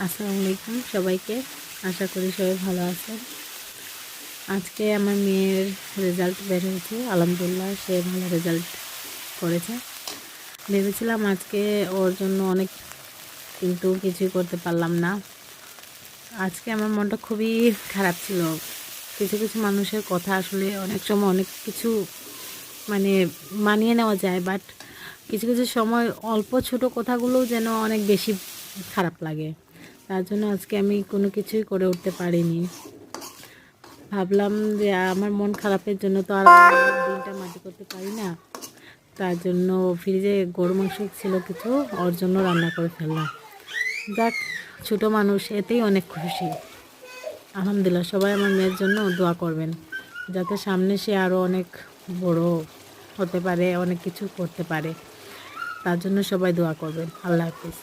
আসসালামু আলাইকুম সবাইকে। আশা করি সবাই ভালো আছেন। আজকে আমার মেয়ের রেজাল্ট বের হয়েছে, আলহামদুলিল্লাহ সে ভালো রেজাল্ট করেছে। ভেবেছিলাম আজকে ওর জন্য অনেক, কিন্তু কিছুই করতে পারলাম না। আজকে আমার মনটা খুবই খারাপ ছিল। কিছু কিছু মানুষের কথা আসলে অনেক সময় অনেক কিছু মানে মানিয়ে নেওয়া যায়, বাট কিছু কিছু সময় অল্প ছোট কথাগুলোও যেন অনেক বেশি খারাপ লাগে। তার জন্য আজকে আমি কোনো কিছুই করে উঠতে পারিনি। ভাবলাম যে আমার মন খারাপের জন্য তো আর দিনটা মাটি করতে পারি না। তার জন্য ফ্রিজে গরু মাংস ছিল কিছু, ওর জন্য রান্না করে ফেললাম। যাক, ছোটো মানুষ, এতেই অনেক খুশি। আলহামদুলিল্লাহ, সবাই আমার মেয়ের জন্য দোয়া করবেন যাতে সামনে সে আরও অনেক বড় হতে পারে, অনেক কিছু করতে পারে। তার জন্য সবাই দোয়া করবেন। আল্লাহ হাফিজ।